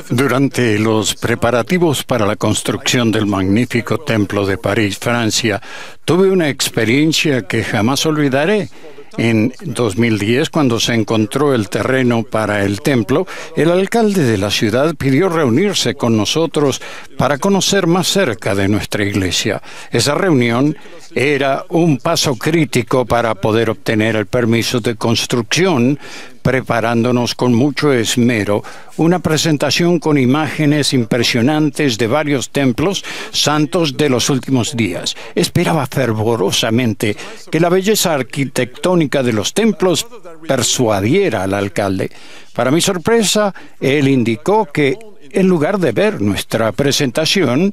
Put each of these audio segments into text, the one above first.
Durante los preparativos para la construcción del magnífico Templo de París, Francia, tuve una experiencia que jamás olvidaré. En 2010, cuando se encontró el terreno para el templo, el alcalde de la ciudad pidió reunirse con nosotros para conocer más cerca de nuestra iglesia. Esa reunión era un paso crítico para poder obtener el permiso de construcción, preparándonos con mucho esmero una presentación con imágenes impresionantes de varios templos santos de los últimos días. Esperaba fervorosamente que la belleza arquitectónica de los templos persuadiera al alcalde. Para mi sorpresa, él indicó que, en lugar de ver nuestra presentación,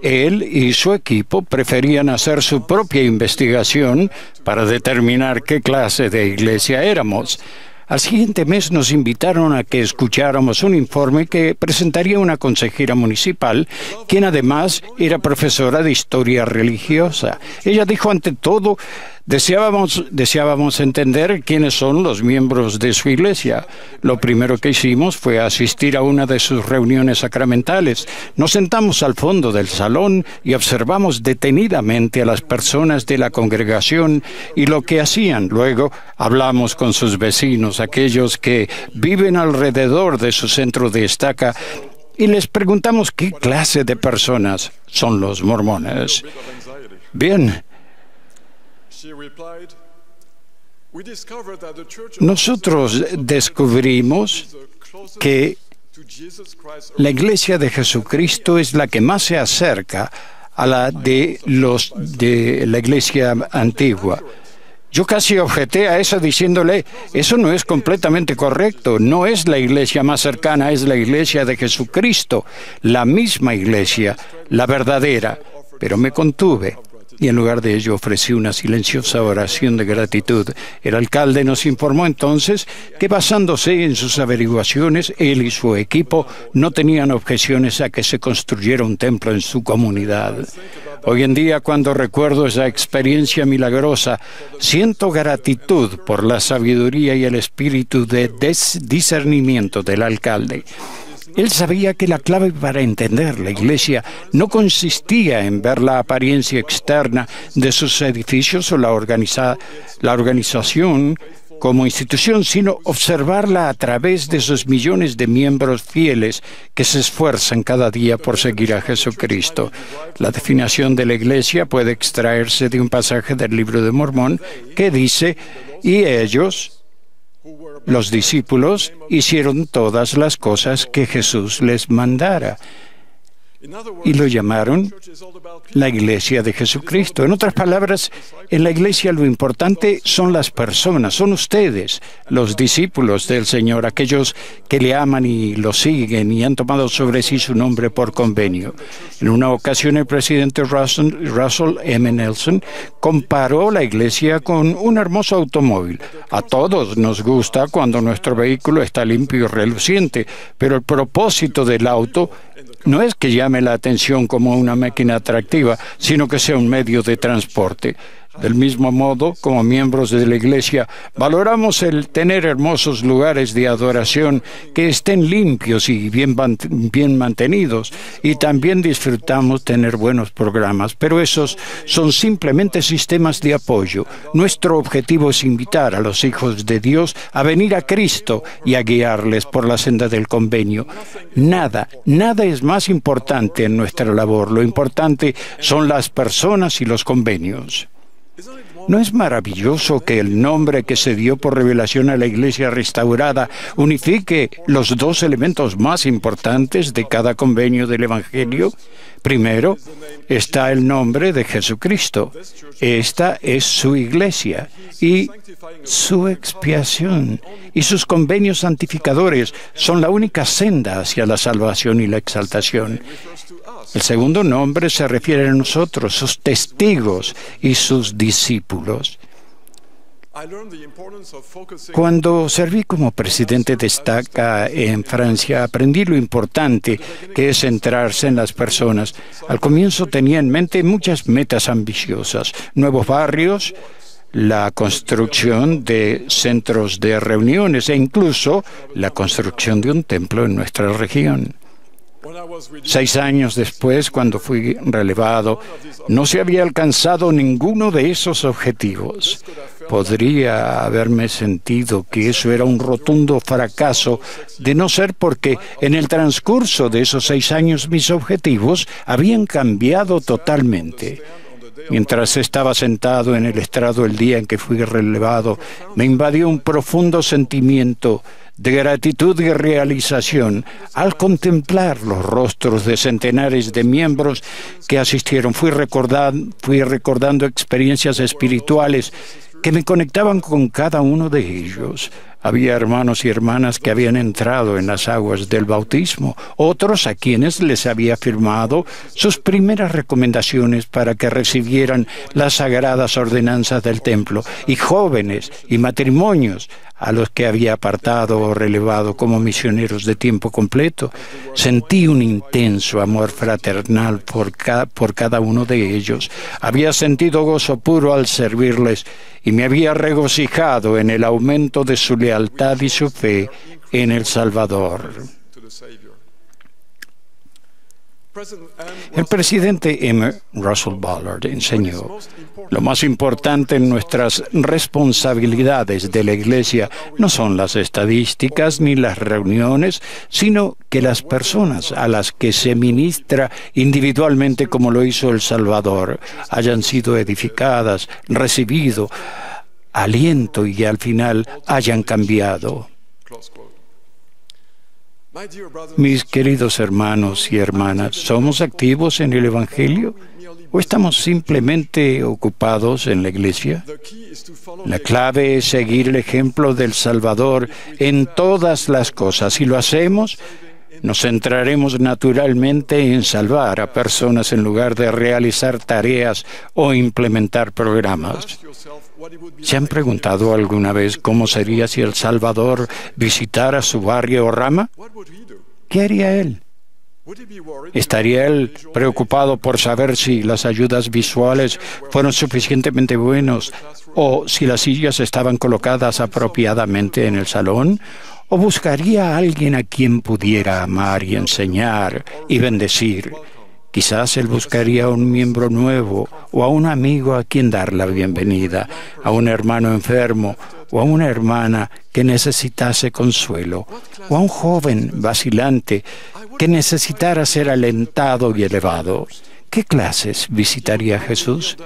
él y su equipo preferían hacer su propia investigación para determinar qué clase de iglesia éramos. Al siguiente mes nos invitaron a que escucháramos un informe que presentaría una consejera municipal, quien además era profesora de historia religiosa. Ella dijo, ante todo, deseábamos entender quiénes son los miembros de su iglesia. Lo primero que hicimos fue asistir a una de sus reuniones sacramentales. Nos sentamos al fondo del salón y observamos detenidamente a las personas de la congregación y lo que hacían. Luego hablamos con sus vecinos, aquellos que viven alrededor de su centro de estaca, y les preguntamos qué clase de personas son los mormones. Bien. Nosotros descubrimos que la Iglesia de Jesucristo es la que más se acerca a la de la Iglesia antigua. Yo casi objeté a eso diciéndole, eso no es completamente correcto, no es la iglesia más cercana, es la iglesia de Jesucristo, la misma iglesia, la verdadera. Pero me contuve y en lugar de ello ofrecí una silenciosa oración de gratitud. El alcalde nos informó entonces que, basándose en sus averiguaciones, él y su equipo no tenían objeciones a que se construyera un templo en su comunidad. Hoy en día, cuando recuerdo esa experiencia milagrosa, siento gratitud por la sabiduría y el espíritu de discernimiento del alcalde. Él sabía que la clave para entender la iglesia no consistía en ver la apariencia externa de sus edificios o la organización como institución, sino observarla a través de sus millones de miembros fieles que se esfuerzan cada día por seguir a Jesucristo. La definición de la iglesia puede extraerse de un pasaje del Libro de Mormón que dice, y ellos, los discípulos, hicieron todas las cosas que Jesús les mandara. Y lo llamaron la Iglesia de Jesucristo. En otras palabras, en la Iglesia lo importante son las personas, son ustedes, los discípulos del Señor, aquellos que le aman y lo siguen y han tomado sobre sí su nombre por convenio. En una ocasión, el presidente Russell M. Nelson comparó la Iglesia con un hermoso automóvil. A todos nos gusta cuando nuestro vehículo está limpio y reluciente, pero el propósito del auto no es que llame la atención como una máquina atractiva, sino que sea un medio de transporte. Del mismo modo, como miembros de la Iglesia, valoramos el tener hermosos lugares de adoración que estén limpios y bien mantenidos, y también disfrutamos tener buenos programas, pero esos son simplemente sistemas de apoyo. Nuestro objetivo es invitar a los hijos de Dios a venir a Cristo y a guiarles por la senda del convenio. Nada es más importante en nuestra labor. Lo importante son las personas y los convenios. ¿No es maravilloso que el nombre que se dio por revelación a la Iglesia restaurada unifique los dos elementos más importantes de cada convenio del Evangelio? Primero, está el nombre de Jesucristo. Esta es su Iglesia y su expiación. Y sus convenios santificadores son la única senda hacia la salvación y la exaltación. El segundo nombre se refiere a nosotros, sus testigos y sus discípulos. Cuando serví como presidente de estaca en Francia, aprendí lo importante que es centrarse en las personas. Al comienzo tenía en mente muchas metas ambiciosas, nuevos barrios, la construcción de centros de reuniones e incluso la construcción de un templo en nuestra región. 6 años después, cuando fui relevado, no se había alcanzado ninguno de esos objetivos. Podría haberme sentido que eso era un rotundo fracaso, de no ser porque en el transcurso de esos 6 años mis objetivos habían cambiado totalmente. Mientras estaba sentado en el estrado el día en que fui relevado, me invadió un profundo sentimiento de gratitud y realización al contemplar los rostros de centenares de miembros que asistieron. Fui recordando experiencias espirituales que me conectaban con cada uno de ellos. Había hermanos y hermanas que habían entrado en las aguas del bautismo, otros a quienes les había firmado sus primeras recomendaciones para que recibieran las sagradas ordenanzas del templo, y jóvenes y matrimonios a los que había apartado o relevado como misioneros de tiempo completo. Sentí un intenso amor fraternal por cada uno de ellos. Había sentido gozo puro al servirles y me había regocijado en el aumento de su lealtad y su fe en el Salvador. El presidente M. Russell Ballard enseñó: lo más importante en nuestras responsabilidades de la Iglesia no son las estadísticas ni las reuniones, sino que las personas a las que se ministra individualmente, como lo hizo el Salvador, hayan sido edificadas, recibido aliento y al final hayan cambiado. Mis queridos hermanos y hermanas, ¿somos activos en el Evangelio o estamos simplemente ocupados en la Iglesia? La clave es seguir el ejemplo del Salvador en todas las cosas. Si lo hacemos, nos centraremos naturalmente en salvar a personas en lugar de realizar tareas o implementar programas. ¿Se han preguntado alguna vez cómo sería si el Salvador visitara su barrio o rama? ¿Qué haría él? ¿Estaría él preocupado por saber si las ayudas visuales fueron suficientemente buenas o si las sillas estaban colocadas apropiadamente en el salón? ¿O buscaría a alguien a quien pudiera amar y enseñar y bendecir? Quizás él buscaría a un miembro nuevo o a un amigo a quien dar la bienvenida, a un hermano enfermo o a una hermana que necesitase consuelo, o a un joven vacilante que necesitara ser alentado y elevado. ¿Qué clases visitaría Jesús?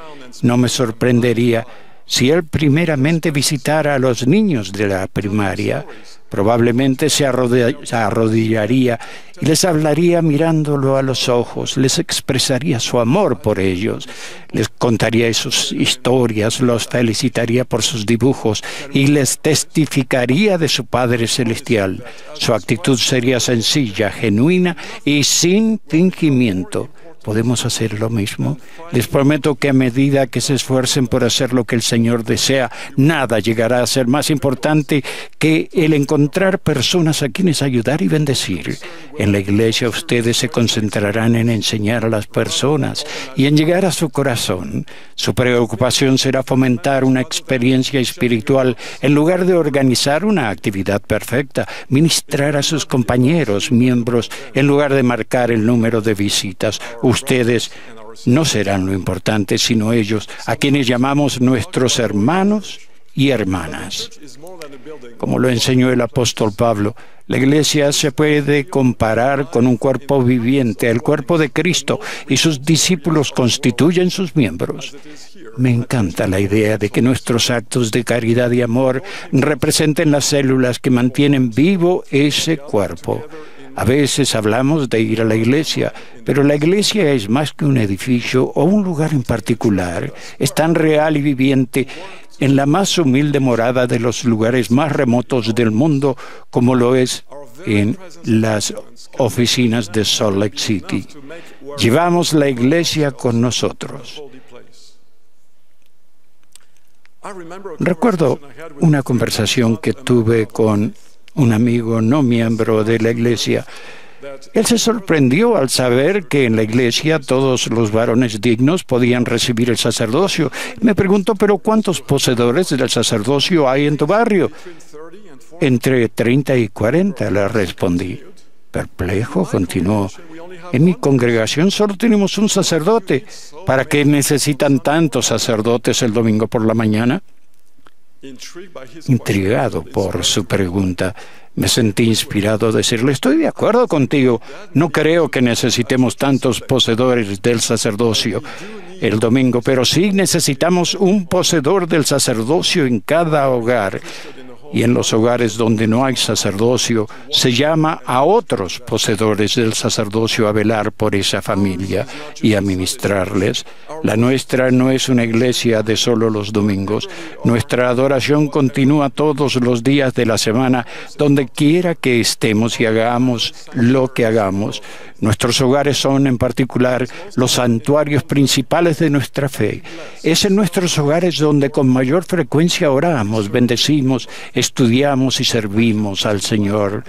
No me sorprendería si él primeramente visitara a los niños de la primaria. Probablemente se arrodillaría y les hablaría mirándolo a los ojos, les expresaría su amor por ellos, les contaría sus historias, los felicitaría por sus dibujos y les testificaría de su Padre Celestial. Su actitud sería sencilla, genuina y sin fingimiento. ¿Podemos hacer lo mismo? Les prometo que a medida que se esfuercen por hacer lo que el Señor desea, nada llegará a ser más importante que el encontrar personas a quienes ayudar y bendecir. En la Iglesia ustedes se concentrarán en enseñar a las personas y en llegar a su corazón. Su preocupación será fomentar una experiencia espiritual en lugar de organizar una actividad perfecta, ministrar a sus compañeros, miembros, en lugar de marcar el número de visitas. Ustedes no serán lo importante, sino ellos, a quienes llamamos nuestros hermanos y hermanas. Como lo enseñó el apóstol Pablo, la Iglesia se puede comparar con un cuerpo viviente, el cuerpo de Cristo, y sus discípulos constituyen sus miembros. Me encanta la idea de que nuestros actos de caridad y amor representen las células que mantienen vivo ese cuerpo. A veces hablamos de ir a la iglesia, pero la iglesia es más que un edificio o un lugar en particular. Es tan real y viviente en la más humilde morada de los lugares más remotos del mundo como lo es en las oficinas de Salt Lake City. Llevamos la iglesia con nosotros. Recuerdo una conversación que tuve con un amigo no miembro de la iglesia Él se sorprendió al saber que en la iglesia todos los varones dignos podían recibir el sacerdocio. Me preguntó, ¿pero cuántos poseedores del sacerdocio hay en tu barrio? Entre 30 y 40, le respondí. Perplejo, continuó. En mi congregación solo tenemos un sacerdote. ¿Para qué necesitan tantos sacerdotes el domingo por la mañana? Intrigado por su pregunta, me sentí inspirado a decirle, estoy de acuerdo contigo. No creo que necesitemos tantos poseedores del sacerdocio el domingo, pero sí necesitamos un poseedor del sacerdocio en cada hogar. Y en los hogares donde no hay sacerdocio, se llama a otros poseedores del sacerdocio a velar por esa familia y a ministrarles. La nuestra no es una iglesia de solo los domingos. Nuestra adoración continúa todos los días de la semana, donde quiera que estemos y hagamos lo que hagamos. Nuestros hogares son, en particular, los santuarios principales de nuestra fe. Es en nuestros hogares donde con mayor frecuencia oramos, bendecimos, estudiamos y servimos al Señor.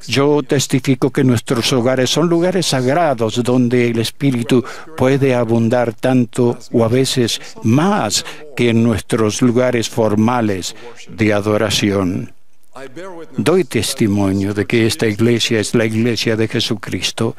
Yo testifico que nuestros hogares son lugares sagrados donde el Espíritu puede abundar tanto o a veces más que en nuestros lugares formales de adoración. Doy testimonio de que esta iglesia es la iglesia de Jesucristo.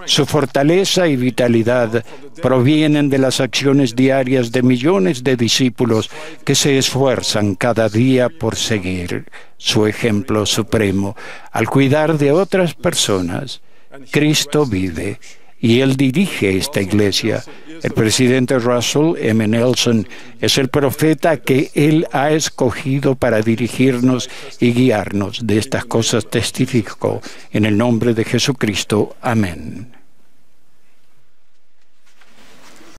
Su fortaleza y vitalidad provienen de las acciones diarias de millones de discípulos que se esfuerzan cada día por seguir su ejemplo supremo. Al cuidar de otras personas, Cristo vive y Él dirige esta iglesia. El presidente Russell M. Nelson es el profeta que Él ha escogido para dirigirnos y guiarnos. De estas cosas testifico en el nombre de Jesucristo. Amén.